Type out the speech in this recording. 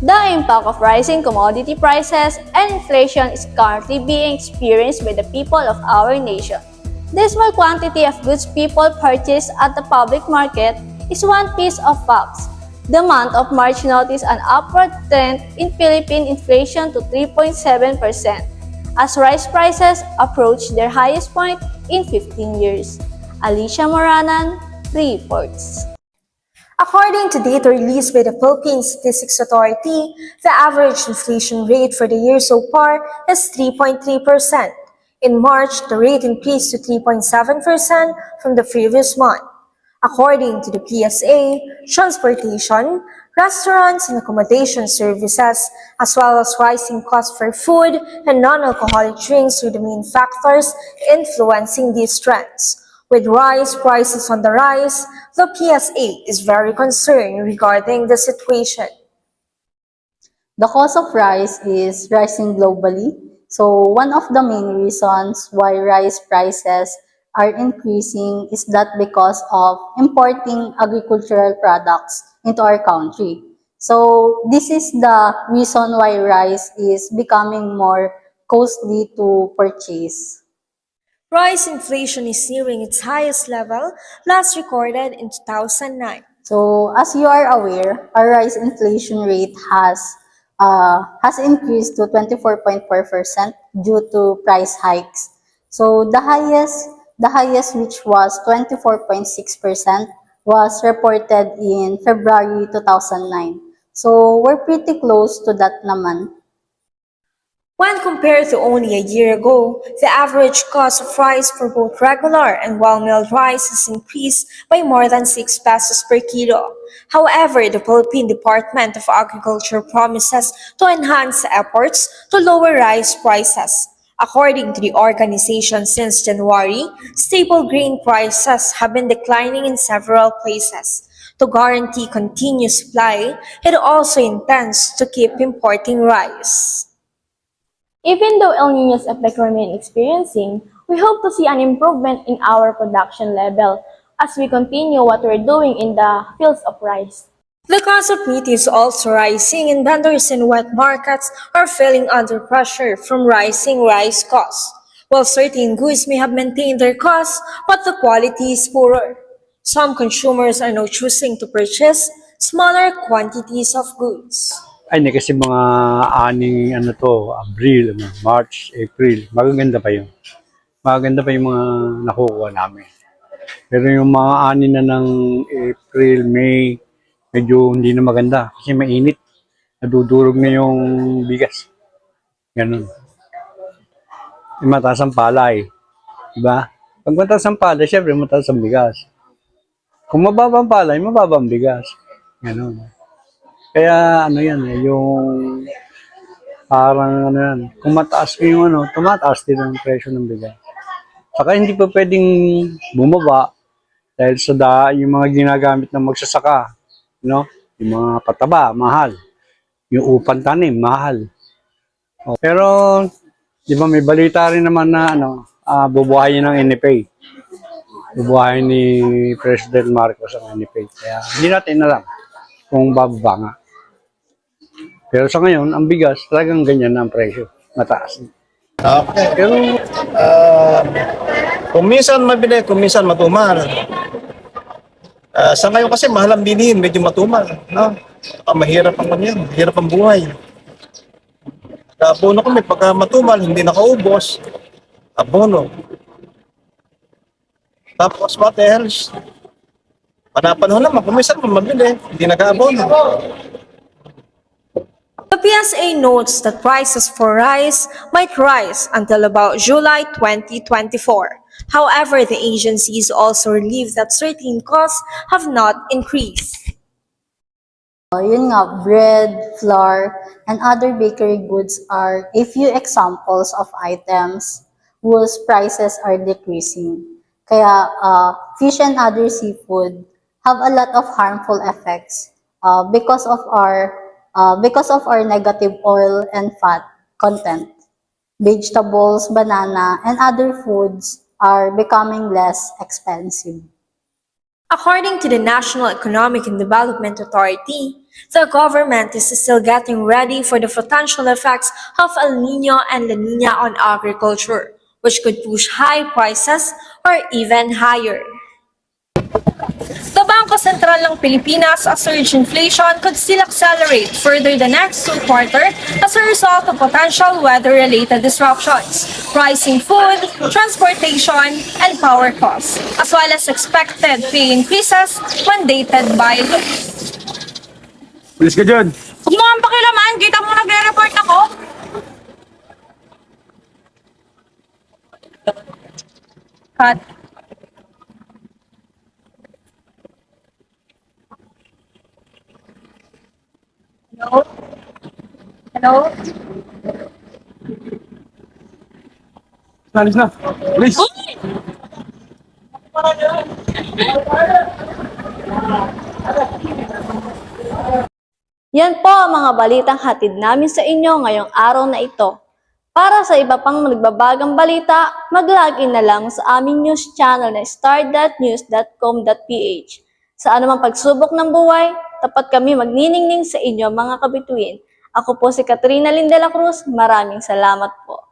The impact of rising commodity prices and inflation is currently being experienced by the people of our nation. The small quantity of goods people purchase at the public market is one piece of facts. The month of March noticed an upward trend in Philippine inflation to 3.7% as rice prices approach their highest point in 15 years. Alicia Moranan reports. According to data released by the Philippine Statistics Authority, the average inflation rate for the year so far is 3.3%. In March, the rate increased to 3.7% from the previous month. According to the PSA, transportation, restaurants and accommodation services, as well as rising costs for food and non-alcoholic drinks are the main factors influencing these trends. With rice prices on the rise, the PSA is very concerned regarding the situation. The cost of rice is rising globally. So one of the main reasons why rice prices are increasing is that because of importing agricultural products into our country. So this is the reason why rice is becoming more costly to purchase. Rice inflation is nearing its highest level, last recorded in 2009. So as you are aware, our rice inflation rate has increased to 24.4% due to price hikes. So the highest which was 24.6% was reported in February 2009. So we're pretty close to that naman. When compared to only a year ago, the average cost of rice for both regular and well-milled rice has increased by more than 6 pesos per kilo. However, the Philippine Department of Agriculture promises to enhance efforts to lower rice prices. According to the organization, since January, staple grain prices have been declining in several places. To guarantee continued supply, it also intends to keep importing rice. Even though El Niño's effect remain experiencing, we hope to see an improvement in our production level as we continue what we're doing in the fields of rice. The cost of meat is also rising, and vendors in wet markets are feeling under pressure from rising rice costs. While certain goods may have maintained their costs, but the quality is poorer. Some consumers are now choosing to purchase smaller quantities of goods. Ay, hindi kasi mga aning Abril, March, April, magaganda pa yun. Magaganda pa yung mga nakukuha namin. Pero yung mga ani na ng April, May, medyo hindi na maganda kasi mainit. Nadudurog na yung bigas. Ganun. Mataas ang palay. Diba? Pag mataas ang palay, syempre mataas ang bigas. Kung mababa ang palay, mababa ang bigas. Ganun. Kaya yung parang kung mataas yung tumataas din ang presyo ng bigas. Saka hindi pa pwedeng bumaba dahil sa yung mga ginagamit ng magsasaka, yung mga pataba, mahal. Yung upang tanim, mahal. Pero, di ba may balita rin naman na bubuhayin ng NFA. Bubuhayin ni President Marcos ang NFA. Kaya hindi natin alam kung bababa nga. Pero sa ngayon, ang bigas, talagang ganyan na ang presyo. Mataas. Okay. Pero, Kung minsan mabili, kung minsan matumal. Sa ngayon kasi mahal ang bilihin, medyo matumal. No? Mahirap ang kanyan, mahirap ang buhay. Abono kami, pagka matumal, hindi nakaubos. Abono. Tapos what else? Panapanahon naman, kung minsan mabili, hindi naka-abono. The PSA notes that prices for rice might rise until about July 2024. However, the agency is also relieved that certain costs have not increased. Yun nga, bread, flour, and other bakery goods are a few examples of items whose prices are decreasing. Kaya fish and other seafood have a lot of harmful effects because of our negative oil and fat content. Vegetables, banana, and other foods are becoming less expensive. According to the National Economic and Development Authority, The government is still getting ready for the potential effects of El Nino and La Nina on agriculture, which could push high prices or even higher. The Bangko Sentral ng Pilipinas, a surge inflation could still accelerate further the next 2 quarters as a result of potential weather-related disruptions, rising food, transportation, and power costs, as well as expected pay increases mandated by law. Pulis ka dyan. Huwag mo ang pakilaman, kita mo nagre-report ako. Cut. Hello? Hello? Alis na. Pulis. Yan po ang mga balitang hatid namin sa inyo ngayong araw na ito. Para sa iba pang nagbabagang balita, mag-login na lang sa aming news channel na star.news.com.ph. Sa anumang pagsubok ng buhay, tapat kami magniningning sa inyo mga kabituin. Ako po si Katrina Lindela Cruz. Maraming salamat po.